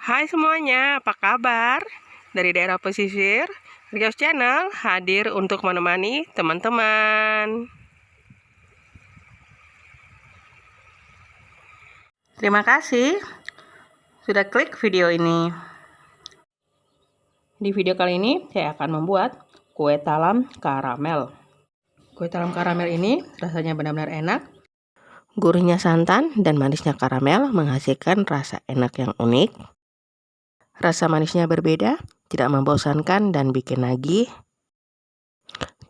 Hai semuanya, apa kabar? Dari daerah pesisir, Rios Channel hadir untuk menemani teman-teman. Terima kasih sudah klik video ini. Di video kali ini, saya akan membuat kue talam karamel. Kue talam karamel ini rasanya benar-benar enak. Gurihnya santan dan manisnya karamel menghasilkan rasa enak yang unik. Rasa manisnya berbeda, tidak membosankan dan bikin nagih.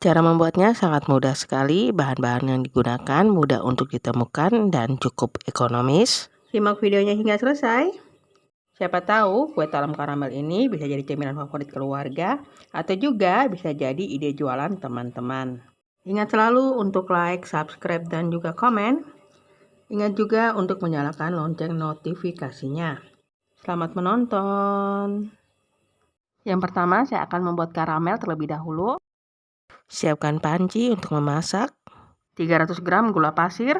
Cara membuatnya sangat mudah sekali, bahan-bahan yang digunakan mudah untuk ditemukan dan cukup ekonomis. Simak videonya hingga selesai. Siapa tahu kue talam karamel ini bisa jadi cemilan favorit keluarga atau juga bisa jadi ide jualan teman-teman. Ingat selalu untuk like, subscribe, dan juga komen. Ingat juga untuk menyalakan lonceng notifikasinya. Selamat menonton. Yang pertama, saya akan membuat karamel terlebih dahulu. Siapkan panci untuk memasak. 300 gram gula pasir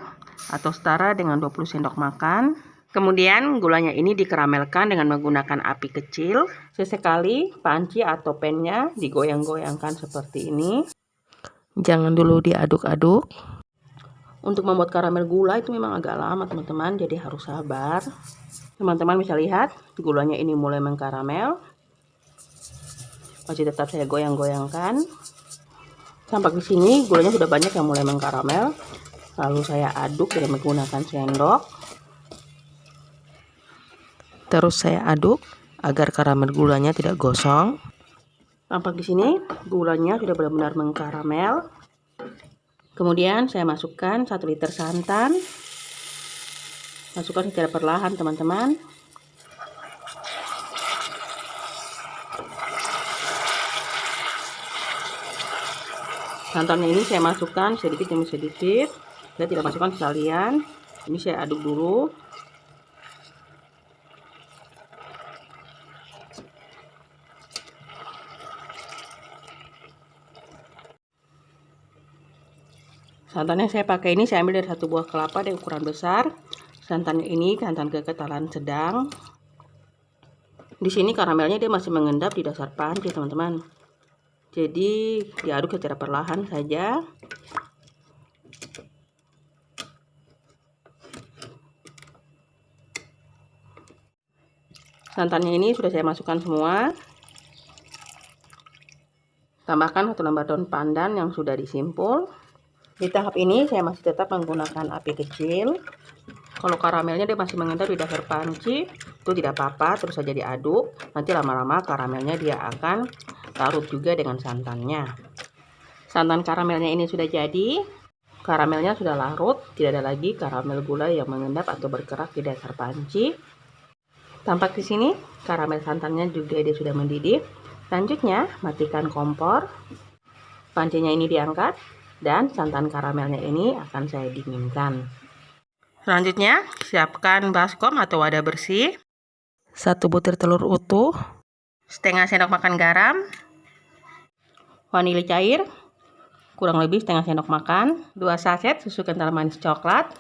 atau setara dengan 20 sendok makan. Kemudian gulanya ini dikaramelkan dengan menggunakan api kecil. Sesekali panci atau pannya digoyang-goyangkan seperti ini. Jangan dulu diaduk-aduk. Untuk membuat karamel gula itu memang agak lama teman-teman, jadi harus sabar. Teman-teman bisa lihat gulanya ini mulai mengkaramel. Masih tetap saya goyang-goyangkan. Sampai di sini gulanya sudah banyak yang mulai mengkaramel. Lalu saya aduk dengan menggunakan sendok. Terus saya aduk agar karamel gulanya tidak gosong. Tampak di sini gulanya sudah benar-benar mengkaramel. Kemudian saya masukkan 1 liter santan. Masukkan secara perlahan teman-teman. Santannya ini saya masukkan sedikit demi sedikit. Saya tidak masukkan sekalian. Ini saya aduk dulu. Santan yang saya pakai ini saya ambil dari 1 buah kelapa dari ukuran besar. Santan ini santan kekentalan sedang. Di sini karamelnya dia masih mengendap di dasar panci teman-teman. Jadi diaduk secara perlahan saja. Santannya ini sudah saya masukkan semua. Tambahkan 1 lembar daun pandan yang sudah disimpul. Di tahap ini saya masih tetap menggunakan api kecil. Kalau karamelnya dia masih mengendap di dasar panci, itu tidak apa-apa, terus saja diaduk. Nanti lama-lama karamelnya dia akan larut juga dengan santannya. Santan karamelnya ini sudah jadi. Karamelnya sudah larut, tidak ada lagi karamel gula yang mengendap atau bergerak di dasar panci. Tampak di sini karamel santannya juga dia sudah mendidih. Selanjutnya matikan kompor. Pancinya ini diangkat dan santan karamelnya ini akan saya dinginkan. Selanjutnya siapkan baskom atau wadah bersih. 1 butir telur utuh. Setengah sendok makan garam. Vanili cair kurang lebih setengah sendok makan. 2 saset susu kental manis coklat.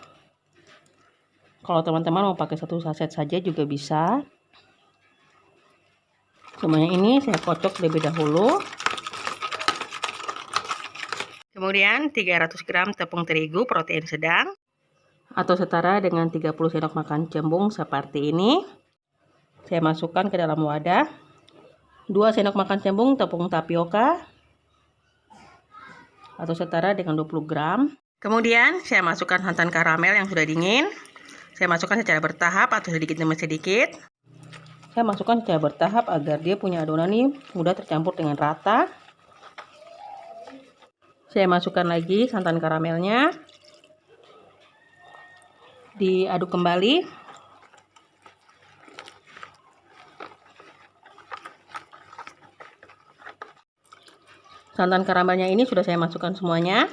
Kalau teman-teman mau pakai 1 saset saja juga bisa. Semuanya ini saya kocok terlebih dahulu. Kemudian 300 gram tepung terigu protein sedang atau setara dengan 30 sendok makan cembung seperti ini. Saya masukkan ke dalam wadah. 2 sendok makan cembung tepung tapioka atau setara dengan 20 gram. Kemudian saya masukkan santan karamel yang sudah dingin. Saya masukkan secara bertahap atau sedikit demi sedikit. Saya masukkan secara bertahap agar dia punya adonan ini mudah tercampur dengan rata. Saya masukkan lagi santan karamelnya. Diaduk kembali. Santan karamelnya ini sudah saya masukkan semuanya.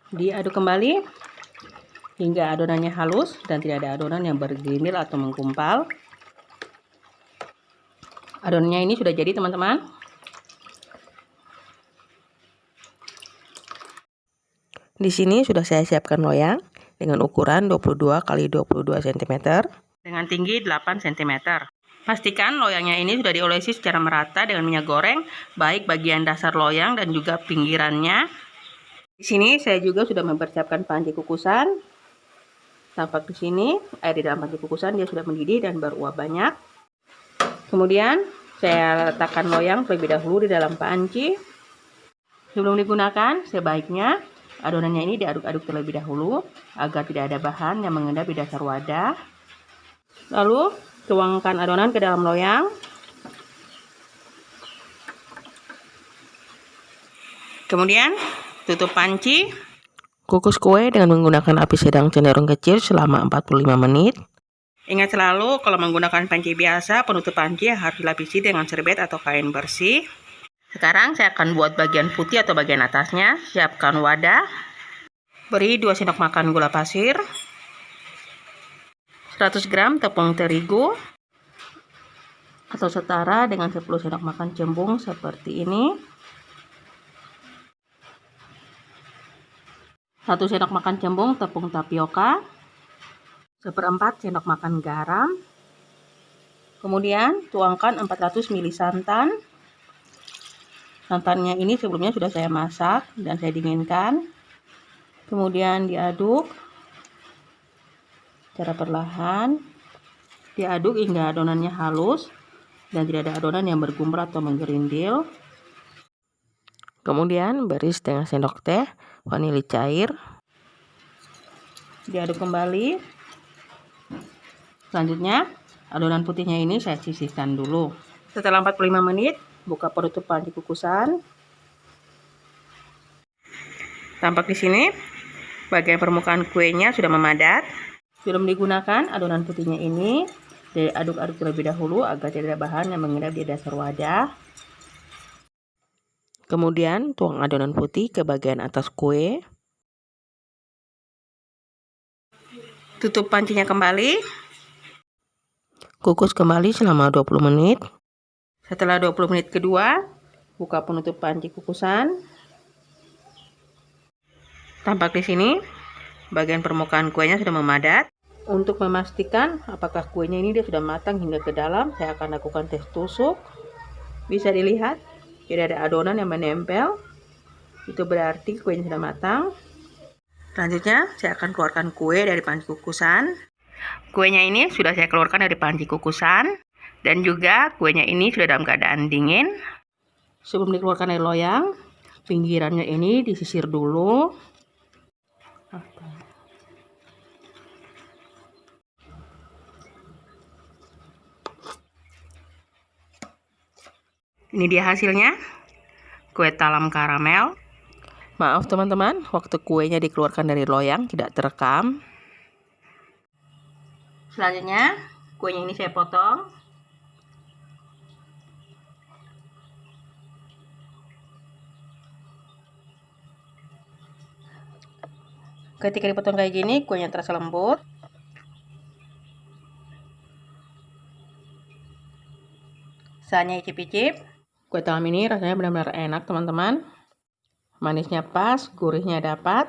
Diaduk kembali hingga adonannya halus dan tidak ada adonan yang bergerindil atau menggumpal. Adonannya ini sudah jadi teman-teman. Di sini sudah saya siapkan loyang dengan ukuran 22 x 22 cm dengan tinggi 8 cm. Pastikan loyangnya ini sudah diolesi secara merata dengan minyak goreng, baik bagian dasar loyang dan juga pinggirannya. Di sini saya juga sudah mempersiapkan panci kukusan. Tampak di sini air di dalam panci kukusan dia sudah mendidih dan beruap banyak. Kemudian saya letakkan loyang terlebih dahulu di dalam panci. Sebelum digunakan, sebaiknya adonannya ini diaduk-aduk terlebih dahulu agar tidak ada bahan yang mengendap di dasar wadah. Lalu tuangkan adonan ke dalam loyang. Kemudian tutup panci. Kukus kue dengan menggunakan api sedang cenderung kecil selama 45 menit. Ingat selalu kalau menggunakan panci biasa, penutup panci harus dilapisi dengan serbet atau kain bersih. Sekarang saya akan buat bagian putih atau bagian atasnya. Siapkan wadah. Beri 2 sendok makan gula pasir. 100 gram tepung terigu atau setara dengan 10 sendok makan cembung seperti ini. 1 sendok makan cembung tepung tapioka. 1/4 sendok makan garam. Kemudian tuangkan 400 ml santan. Santannya ini sebelumnya sudah saya masak dan saya dinginkan. Kemudian diaduk secara perlahan. Diaduk hingga adonannya halus dan tidak ada adonan yang bergumpal atau menggerindil. Kemudian beri setengah sendok teh vanili cair. Diaduk kembali. Selanjutnya adonan putihnya ini saya sisihkan dulu. Setelah 45 menit, buka penutup panci kukusan. Tampak di sini bagian permukaan kuenya sudah memadat. Sebelum digunakan, adonan putihnya ini diaduk-aduk terlebih dahulu agar tidak ada bahan yang mengendap di dasar wadah. Kemudian tuang adonan putih ke bagian atas kue. Tutup pancinya kembali. Kukus kembali selama 20 menit. Setelah 20 menit kedua, buka penutup panci kukusan. Tampak di sini bagian permukaan kuenya sudah memadat. Untuk memastikan apakah kuenya ini dia sudah matang hingga ke dalam, saya akan lakukan tes tusuk. Bisa dilihat tidak ada adonan yang menempel. Itu berarti kuenya sudah matang. Selanjutnya saya akan keluarkan kue dari panci kukusan. Kuenya ini sudah saya keluarkan dari panci kukusan dan juga kuenya ini sudah dalam keadaan dingin. Sebelum dikeluarkan dari loyang, pinggirannya ini disisir dulu. Ini dia hasilnya, kue talam karamel. Maaf teman-teman, waktu kuenya dikeluarkan dari loyang tidak terekam. Selanjutnya, kuenya ini saya potong. Ketika dipotong kayak gini, kuenya terasa lembut. Saatnya icip-icip. Kue talam ini rasanya benar-benar enak teman-teman. Manisnya pas, gurihnya dapat.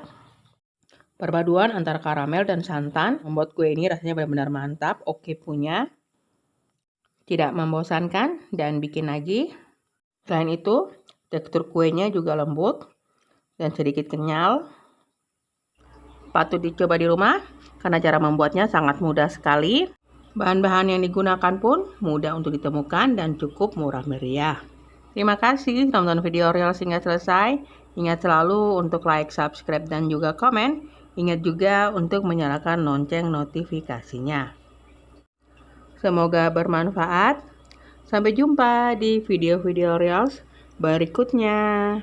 Perpaduan antara karamel dan santan membuat kue ini rasanya benar-benar mantap, oke punya. Tidak membosankan dan bikin lagi. Selain itu, tekstur kuenya juga lembut dan sedikit kenyal. Patut dicoba di rumah karena cara membuatnya sangat mudah sekali. Bahan-bahan yang digunakan pun mudah untuk ditemukan dan cukup murah meriah. Terima kasih telah menonton video Reels hingga selesai. Ingat selalu untuk like, subscribe, dan juga komen. Ingat juga untuk menyalakan lonceng notifikasinya. Semoga bermanfaat. Sampai jumpa di video-video Reels berikutnya.